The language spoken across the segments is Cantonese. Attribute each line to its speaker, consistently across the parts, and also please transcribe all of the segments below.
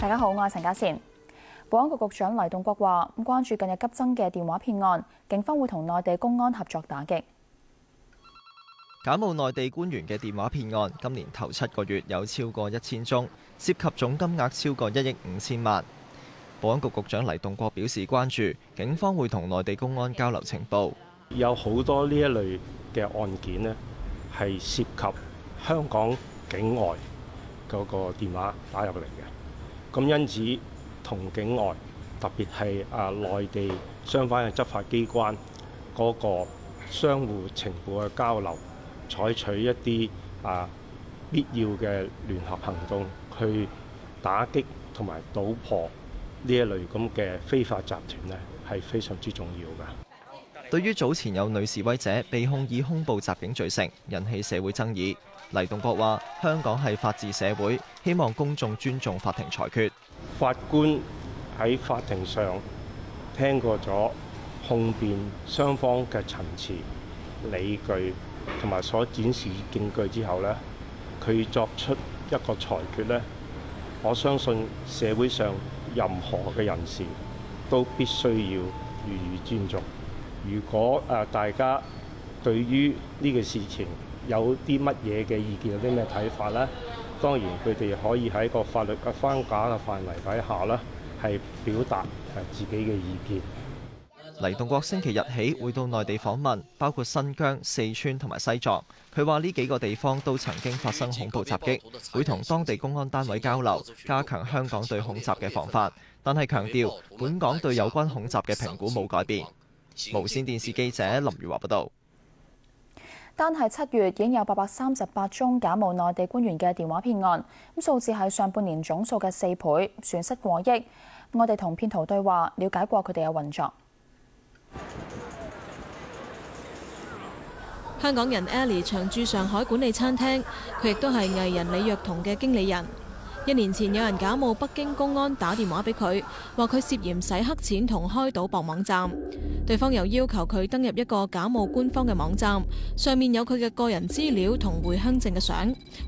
Speaker 1: 大家好，我係陳家善。保安局局長黎棟國話：關注近日急增嘅電話騙案，警方會同內地公安合作打擊。
Speaker 2: 假冒內地官員嘅電話騙案，今年頭7個月有超過1000宗，涉及總金額超過1億5千萬。保安局局長黎棟國表示關注，警方會同內地公安交流情報。
Speaker 3: 有好多呢一類嘅案件呢，係涉及香港境外嗰個電話打入嚟嘅，咁因此同境外特別係內地相關嘅執法機關嗰個相互情報嘅交流，採取一啲必要嘅聯合行動，去打擊同埋搗破呢一類咁嘅非法集團呢，係非常之重要嘅。
Speaker 2: 對於早前有女示威者被控以恐怖襲警罪成，引起社會爭議，黎棟國話：香港係法治社會，希望公眾尊重法庭裁決。
Speaker 3: 法官喺法庭上聽過咗控辯雙方嘅陳詞、理據同埋所展示證據之後呢，佢作出一個裁決呢，我相信社會上任何嘅人士都必須要予以尊重。如果大家對於呢個事情有啲乜嘢嘅意見，有啲咩睇法呢？當然佢哋可以喺個法律嘅框架嘅範圍底下呢，係表達自己嘅意見。
Speaker 2: 黎棟國星期日起會到內地訪問，包括新疆、四川同埋西藏。佢話呢幾個地方都曾經發生恐怖襲擊，會同當地公安單位交流，加強香港對恐襲嘅防範。但係強調，本港對有關恐襲嘅評估冇改變。無線電視記者林如華報道。
Speaker 1: 單係7月已經有838宗假冒內地官員嘅電話騙案，咁數字係上半年總數嘅4倍，損失過億。我哋同騙徒對話，了解過佢哋嘅運作。
Speaker 4: 香港人 Ellie 長駐上海管理餐廳，佢亦都係藝人李若彤嘅經理人。1年前有人假冒北京公安打電話俾佢，話佢涉嫌洗黑錢同開賭博網站。對方又要求佢登入一個假冒官方嘅網站，上面有佢嘅個人資料同回鄉證嘅相，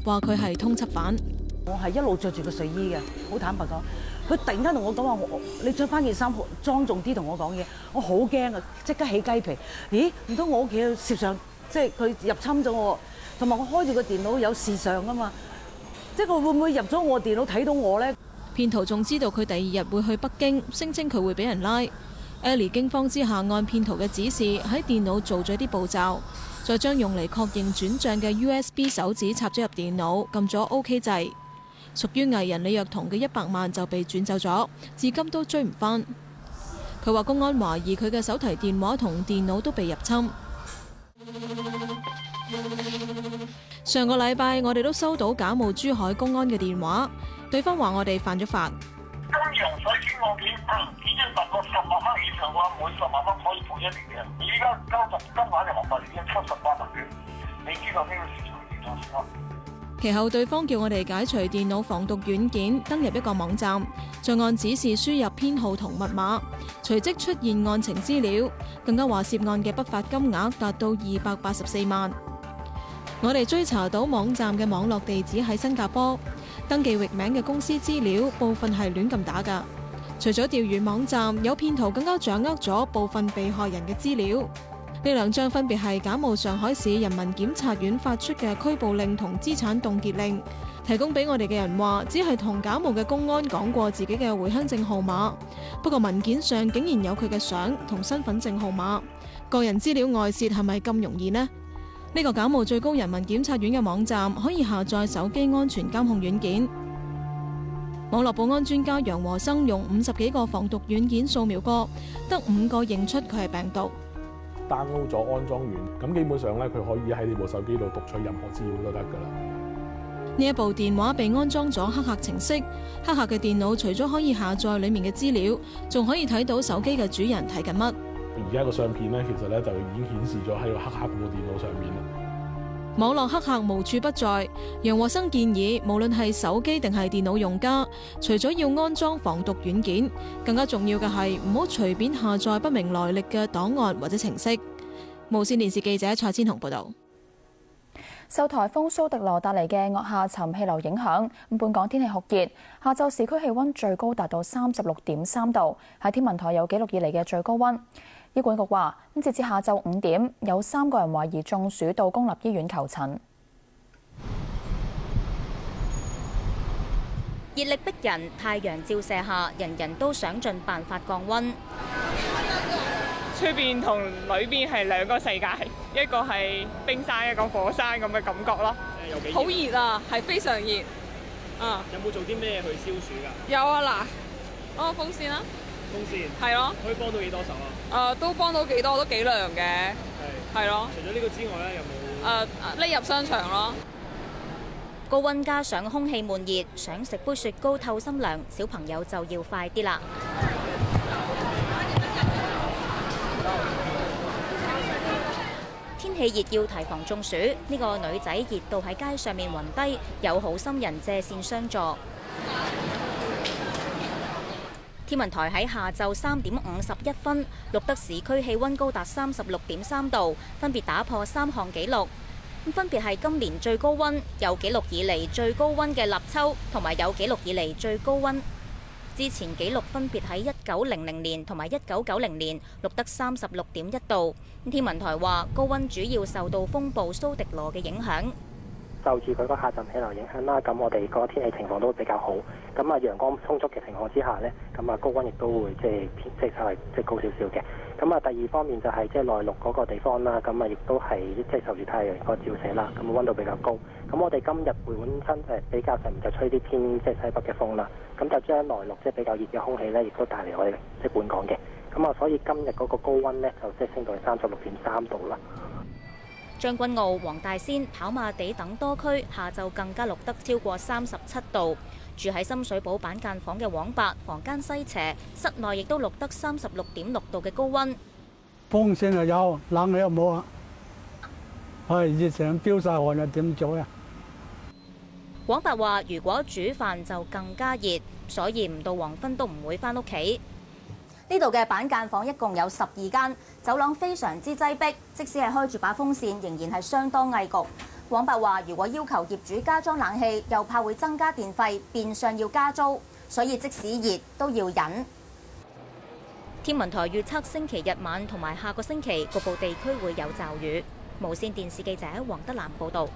Speaker 4: 話佢係通緝犯。
Speaker 5: 我係一路着住個睡衣嘅，好坦白講。佢突然間同我講話，你着翻件衫莊重啲同我講嘢，我好驚啊！即刻起雞皮。咦？唔通我屋企攝上，即係佢入侵咗我，同埋我開住個電腦有視像啊嘛？即係佢會唔會入咗我電腦睇到我呢？
Speaker 4: 騙徒仲知道佢第2日會去北京，聲稱佢會俾人拉。Ellie 驚慌之下，按騙徒嘅指示喺電腦做咗啲步驟，再將用嚟確認轉帳嘅 USB 手指插咗入電腦，撳咗 OK 掣。屬於藝人李若彤嘅100萬就被轉走咗，至今都追唔返。佢話公安懷疑佢嘅手提電話同電腦都被入侵。上個禮拜我哋都收到假冒珠海公安嘅電話，對方話我哋犯咗法。
Speaker 6: 通常洗錢案件已經達過10萬蚊以上嘅話，每10萬蚊可以判1年嘅。而家交集金額人民幣已經78萬元，你知道呢個市場點樣先啦？
Speaker 4: 其後對方叫我哋解除電腦防毒軟件，登入一個網站，再按指示輸入編號同密碼，隨即出現案情資料，更加話涉案嘅不法金額達到284萬。我哋追查到網站嘅網絡地址喺新加坡，登記域名嘅公司資料部分係亂咁打㗎。除咗釣魚網站，有騙徒更加掌握咗部分被害人嘅資料。呢2張分別係假冒上海市人民檢察院發出嘅拘捕令同資產凍結令，提供俾我哋嘅人話只係同假冒嘅公安講過自己嘅回鄉證號碼，不過文件上竟然有佢嘅相同身份證號碼，個人資料外泄係咪咁容易呢？呢個假冒最高人民檢察院嘅網站可以下載手機安全監控軟件。網絡保安專家楊和生用50幾個防毒軟件掃描過，得5個認出佢係病毒。
Speaker 7: download 咗安裝完，咁基本上咧，佢可以喺你部手機度讀取任何資料都得㗎啦。
Speaker 4: 呢一部電話被安裝咗黑客程式，黑客嘅電腦除咗可以下載裡面嘅資料，仲可以睇到手機嘅主人睇緊乜。
Speaker 7: 而家個相片咧，其實咧就已經顯示咗喺個黑客部電腦上面啦。
Speaker 4: 網絡黑客無處不在，楊和生建議，無論係手機定係電腦用家，除咗要安裝防毒軟件，更加重要嘅係唔好隨便下載不明來歷嘅檔案或者程式。無線電視記者蔡千紅報道。
Speaker 1: 受颱風蘇迪羅帶嚟嘅惡下沉氣流影響，本港天氣酷熱，下晝市區氣温最高達到36.3度，係天文台有紀錄以嚟嘅最高温。醫管局話，截至下晝5點，有3個人懷疑中暑到公立醫院求診。
Speaker 8: 熱力逼人，太陽照射下，人人都想盡辦法降温。
Speaker 9: 出邊同裏邊係兩個世界，一個係冰山，一個火山咁嘅感覺咯。好熱啊，係非常熱。啊！
Speaker 10: 有冇做啲咩去消暑㗎？
Speaker 9: 有啊，嗱，嗰個風扇啦。
Speaker 10: 風扇係
Speaker 9: 咯，
Speaker 10: 可以幫到幾多手啊？
Speaker 9: 都幫到幾多，都幾涼嘅。係咯。除
Speaker 10: 咗呢個之外咧，有冇？
Speaker 9: 匿入商場咯。
Speaker 8: 高温加上空氣悶熱，想食杯雪糕透心涼，小朋友就要快啲啦。天氣熱要提防中暑，呢個女仔熱到喺街上面暈低，有好心人借線相助。天文台喺下晝3點51分錄得市區氣温高達36.3度，分別打破3項紀錄。分別係今年最高温、有紀錄以嚟最高温嘅立秋，同埋有紀錄以嚟最高温。之前紀錄分別喺1900年同埋1990年錄得36.1度。天文台話高温主要受到風暴蘇迪羅嘅影響。
Speaker 11: 就住佢個下沉氣流影響啦，咁我哋個天氣情況都比較好。咁啊陽光充足嘅情況之下呢，咁啊高温亦都會即係稍微高少少嘅。咁啊第二方面就係即係內陸嗰個地方啦，咁啊亦都係即係受住太陽個照射啦，咁温度比較高。咁我哋今日本身就比較上面就吹啲偏即係西北嘅風啦，咁就將內陸即係比較熱嘅空氣呢，亦都帶嚟我哋即係本港嘅。咁啊所以今日嗰個高温呢，就即係升到去36.3度啦。
Speaker 8: 將軍澳、黃大仙、跑馬地等多區下晝更加錄得超過37度。住喺深水埗板間房嘅黃伯，房間西斜，室內亦都錄得36.6度嘅高温。
Speaker 12: 風扇又有，冷氣又冇啊！熱成飆晒汗啊，點做呀？
Speaker 8: 黃伯話：如果煮飯就更加熱，所以唔到黃昏都唔會返屋企。呢度嘅板間房一共有12間，走廊非常之擠迫，即使係開住把風扇，仍然係相當翳焗。黃伯話：如果要求業主加裝冷氣，又怕會增加電費，變相要加租，所以即使熱都要忍。天文台預測星期日晚同埋下個星期局部地區會有驟雨。無線電視記者黃德蘭報導。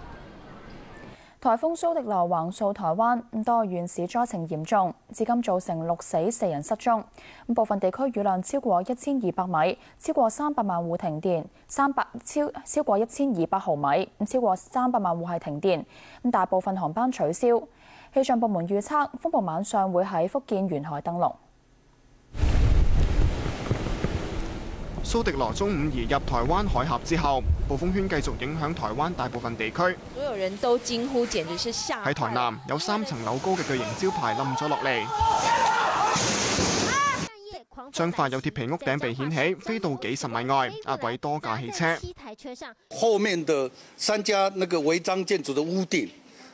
Speaker 1: 颱風蘇迪羅橫掃台灣，多縣市災情嚴重，至今造成6死4人失蹤。部分地區雨量超過1200米，超過300萬戶停電，超過1200毫米，超過300萬戶係停電。大部分航班取消。氣象部門預測風暴晚上會喺福建沿海登陸。
Speaker 13: 蘇迪羅中午移入台灣海峽之後，暴風圈繼續影響台灣大部分地區。
Speaker 14: 所有人都驚呼，簡直是嚇！
Speaker 13: 喺台南有3層樓高嘅巨型招牌冧咗落嚟，彰化有鐵皮屋頂被掀起，飛到幾十米外，壓毀多架汽車。
Speaker 15: 後面的3家那個違章建築的屋頂，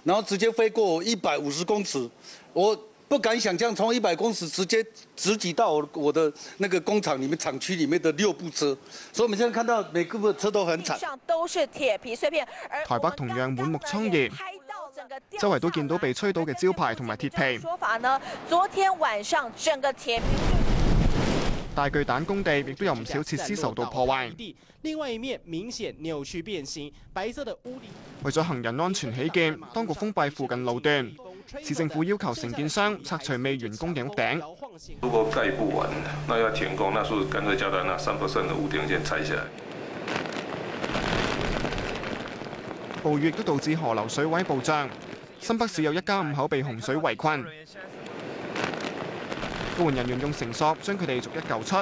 Speaker 15: 然後直接飛過150公尺，我不敢想象從100公尺直接直擊到我的那個工廠裡面廠區裡面的6部車，所以我們現在看到每個部車都很慘。
Speaker 14: 上都是鐵皮碎片。
Speaker 13: 台北同樣滿目瘡痍，周圍都見到被吹倒嘅招牌同埋鐵皮。
Speaker 14: 說法呢？昨天晚上整個鐵皮
Speaker 13: 大巨蛋工地亦都有唔少設施受到破壞。
Speaker 10: 另外一面明顯扭曲變形，白色的屋頂。
Speaker 13: 為咗行人安全起見，當局封閉附近路段。市政府要求承建商拆除未完工嘅屋頂。
Speaker 16: 如果蓋不完，那要停工，那是乾脆叫他那3%嘅屋頂先拆下來。
Speaker 13: 暴雨亦都導致河流水位暴漲，新北市有1家5口被洪水圍困，救援人員用繩索將佢哋逐一救出。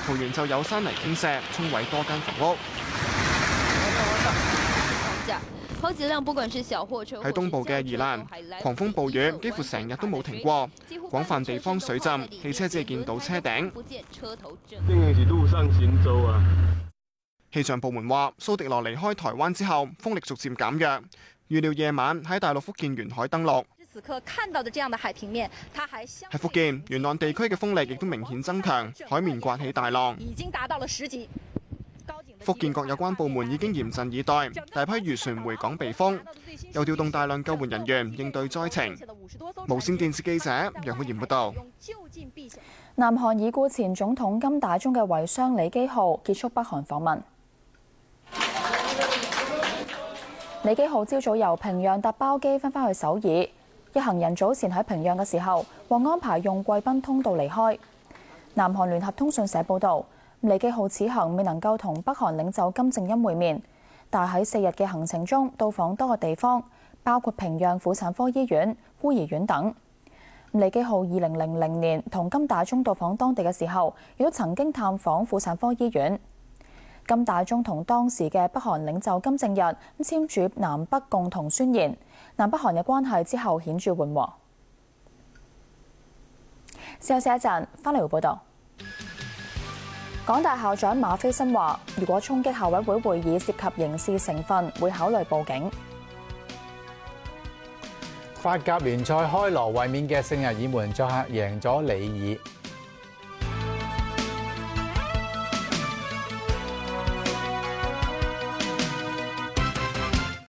Speaker 13: 桃園就有山泥傾瀉，沖毀多間房屋。喺東部嘅宜蘭，狂風暴雨幾乎成日都冇停過，廣泛地方水浸，汽車只係見到車頂。
Speaker 16: 係路上行舟啊！
Speaker 13: 氣象部門話，蘇迪羅離開台灣之後，風力逐漸減弱，預料夜晚喺大陸福建沿海登陸。喺福建沿岸地區嘅風力亦都明顯增強，海面颳起大浪。福建各有關部門已經嚴陣以待，大批漁船回港避風，又調動大量救援人員應對災情。無線電視記者楊浩然報導。
Speaker 1: 南韓已故前總統金大中嘅遺孀李基浩結束北韓訪問。李基浩朝早由平壤搭包機返去首爾，一行人早前喺平壤嘅時候獲安排用貴賓通道離開。南韓聯合通訊社報導，李基浩此行未能夠同北韓領袖金正恩會面，但喺4日嘅行程中到訪多個地方，包括平壤婦產科醫院、孤兒院等。李基浩2000年同金大中到訪當地嘅時候，亦都曾經探訪婦產科醫院。金大中同當時嘅北韓領袖金正日簽署南北共同宣言，南北韓嘅關係之後顯著緩和。休息一陣，翻嚟會報道。港大校長馬斐森話，如果衝擊校委會會議涉及刑事成分，會考慮報警。
Speaker 17: 法甲聯賽開鑼衛冕嘅聖日耳門作客贏咗里爾。